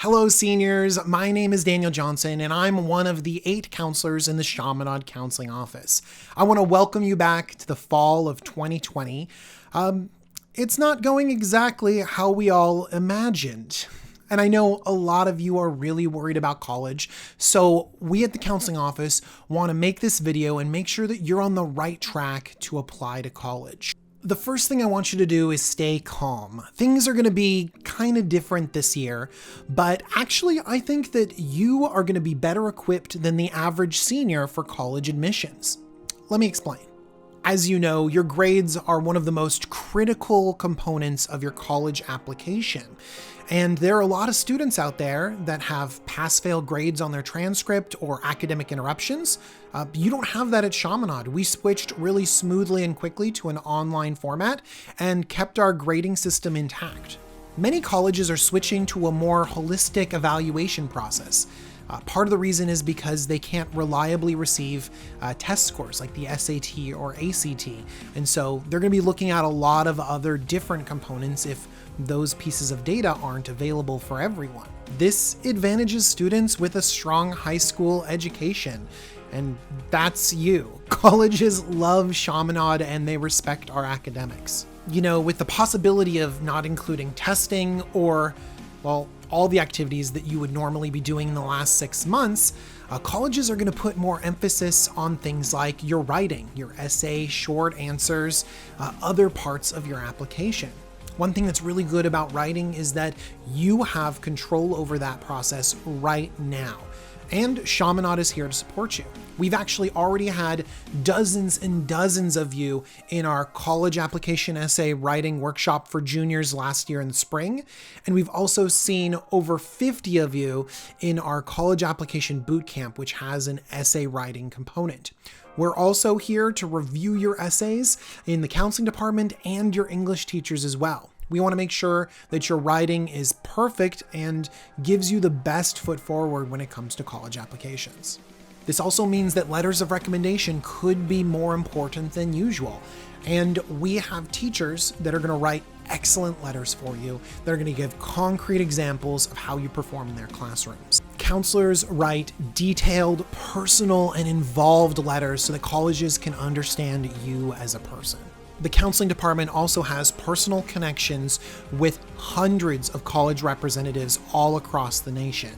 Hello, seniors. My name is Daniel Johnson, and I'm one of the 8 counselors in the Chaminade Counseling Office. I want to welcome you back to the fall of 2020. It's not going exactly how we all imagined. And I know a lot of you are really worried about college, so we at the counseling office want to make this video and make sure that you're on the right track to apply to college. The first thing I want you to do is stay calm. Things are going to be kind of different this year, but actually I think that you are going to be better equipped than the average senior for college admissions. Let me explain. As you know, your grades are one of the most critical components of your college application. And there are a lot of students out there that have pass-fail grades on their transcript or academic interruptions. You don't have that at Chaminade. We switched really smoothly and quickly to an online format and kept our grading system intact. Many colleges are switching to a more holistic evaluation process. Part of the reason is because they can't reliably receive test scores like the SAT or ACT. And so they're going to be looking at a lot of other different components if those pieces of data aren't available for everyone. This advantages students with a strong high school education. And that's you. Colleges love Chaminade and they respect our academics. You know, with the possibility of not including testing or, well, all the activities that you would normally be doing in the last 6 months, colleges are going to put more emphasis on things like your writing, your essay, short answers, other parts of your application. One thing that's really good about writing is that you have control over that process right now. And Chaminade is here to support you. We've actually already had dozens and dozens of you in our college application essay writing workshop for juniors last year in the spring. And we've also seen over 50 of you in our college application boot camp, which has an essay writing component. We're also here to review your essays in the counseling department and your English teachers as well. We want to make sure that your writing is perfect and gives you the best foot forward when it comes to college applications. This also means that letters of recommendation could be more important than usual. And we have teachers that are going to write excellent letters for you. They're going to give concrete examples of how you perform in their classrooms. Counselors write detailed, personal, and involved letters so that colleges can understand you as a person. The counseling department also has personal connections with hundreds of college representatives all across the nation.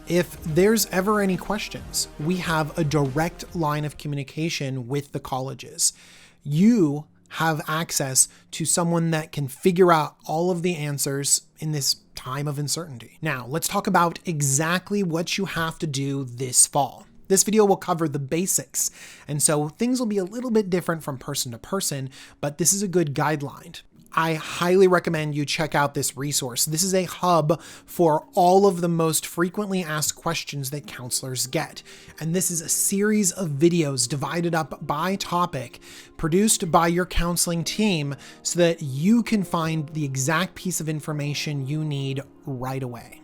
If there's ever any questions, we have a direct line of communication with the colleges. You have access to someone that can figure out all of the answers in this time of uncertainty. Now, let's talk about exactly what you have to do this fall. This video will cover the basics, and so things will be a little bit different from person to person, but this is a good guideline. I highly recommend you check out this resource. This is a hub for all of the most frequently asked questions that counselors get. And this is a series of videos divided up by topic, produced by your counseling team so that you can find the exact piece of information you need right away.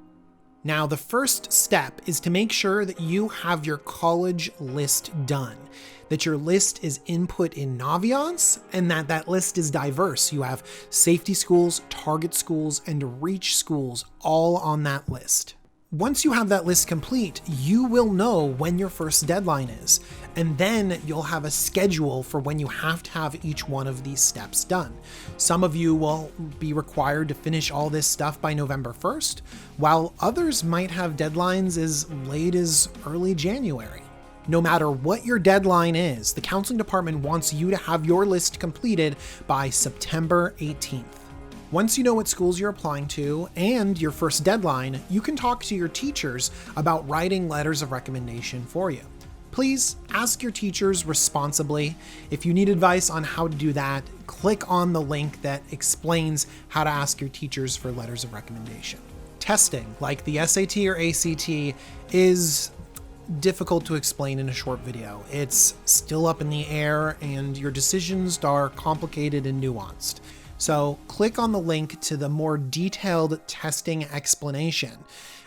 Now, the first step is to make sure that you have your college list done, that your list is input in Naviance, and that list is diverse. You have safety schools, target schools, and reach schools all on that list. Once you have that list complete, you will know when your first deadline is, and then you'll have a schedule for when you have to have each one of these steps done. Some of you will be required to finish all this stuff by November 1st, while others might have deadlines as late as early January. No matter what your deadline is, the counseling department wants you to have your list completed by September 18th. Once you know what schools you're applying to and your first deadline, you can talk to your teachers about writing letters of recommendation for you. Please ask your teachers responsibly. If you need advice on how to do that, click on the link that explains how to ask your teachers for letters of recommendation. Testing, like the SAT or ACT, is difficult to explain in a short video. It's still up in the air and your decisions are complicated and nuanced. So click on the link to the more detailed testing explanation.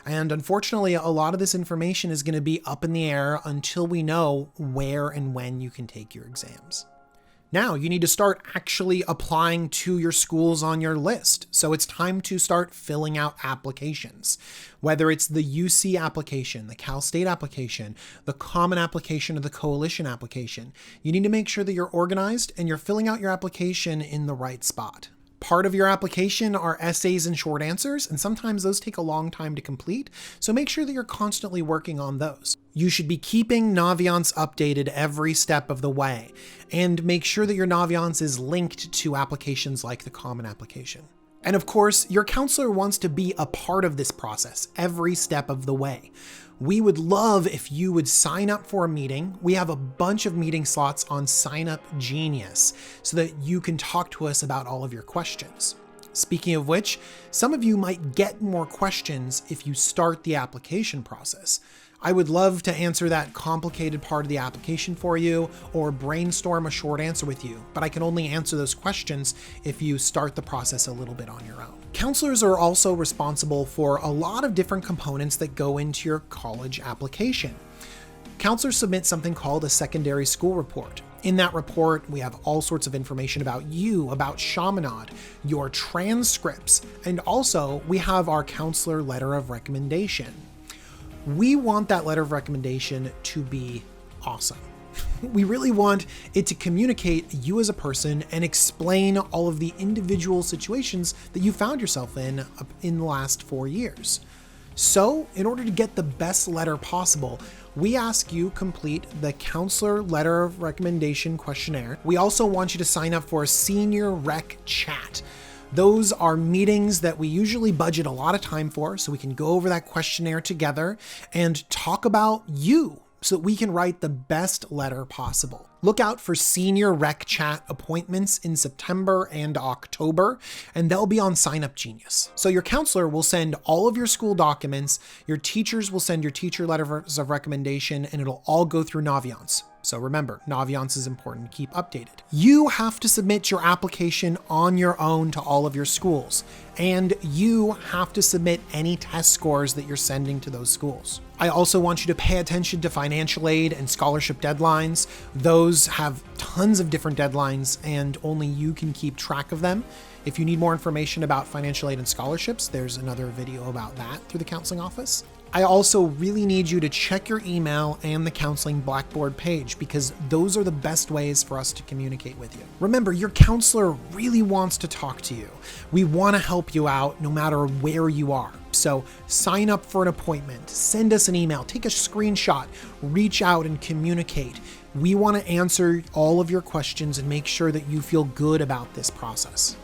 And unfortunately, a lot of this information is going to be up in the air until we know where and when you can take your exams. Now you need to start actually applying to your schools on your list. So it's time to start filling out applications. Whether it's the UC application, the Cal State application, the common application, or the coalition application, you need to make sure that you're organized and you're filling out your application in the right spot. Part of your application are essays and short answers, and sometimes those take a long time to complete, so make sure that you're constantly working on those. You should be keeping Naviance updated every step of the way, and make sure that your Naviance is linked to applications like the Common Application. And of course, your counselor wants to be a part of this process every step of the way. We would love if you would sign up for a meeting. We have a bunch of meeting slots on Sign Up Genius so that you can talk to us about all of your questions. Speaking of which, some of you might get more questions if you start the application process. I would love to answer that complicated part of the application for you or brainstorm a short answer with you, but I can only answer those questions if you start the process a little bit on your own. Counselors are also responsible for a lot of different components that go into your college application. Counselors submit something called a secondary school report. In that report, we have all sorts of information about you, about Chaminade, your transcripts, and also we have our counselor letter of recommendation. We want that letter of recommendation to be awesome. We really want it to communicate you as a person and explain all of the individual situations that you found yourself in the last 4 years. So, in order to get the best letter possible, we ask you complete the counselor letter of recommendation questionnaire. We also want you to sign up for a senior rec chat. Those are meetings that we usually budget a lot of time for, so we can go over that questionnaire together and talk about you so that we can write the best letter possible. Look out for senior rec chat appointments in September and October, and they'll be on Sign Up Genius. So your counselor will send all of your school documents, your teachers will send your teacher letters of recommendation, and it'll all go through Naviance. So remember, Naviance is important to keep updated. You have to submit your application on your own to all of your schools, and you have to submit any test scores that you're sending to those schools. I also want you to pay attention to financial aid and scholarship deadlines. Those have tons of different deadlines, and only you can keep track of them. If you need more information about financial aid and scholarships, there's another video about that through the counseling office. I also really need you to check your email and the counseling Blackboard page because those are the best ways for us to communicate with you. Remember, your counselor really wants to talk to you. We want to help you out no matter where you are. So sign up for an appointment, send us an email, take a screenshot, reach out and communicate. We want to answer all of your questions and make sure that you feel good about this process.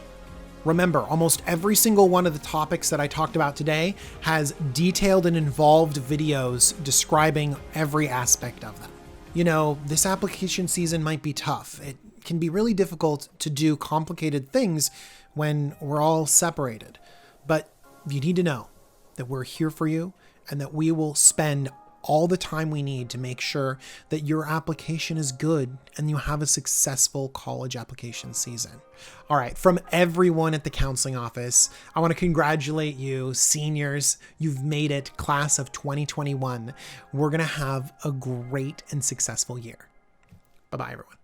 Remember, almost every single one of the topics that I talked about today has detailed and involved videos describing every aspect of them. You know, this application season might be tough. It can be really difficult to do complicated things when we're all separated. But you need to know that we're here for you and that we will spend all the time we need to make sure that your application is good and you have a successful college application season. All right, from everyone at the counseling office, I want to congratulate you, seniors. You've made it, class of 2021. We're going to have a great and successful year. Bye-bye, everyone.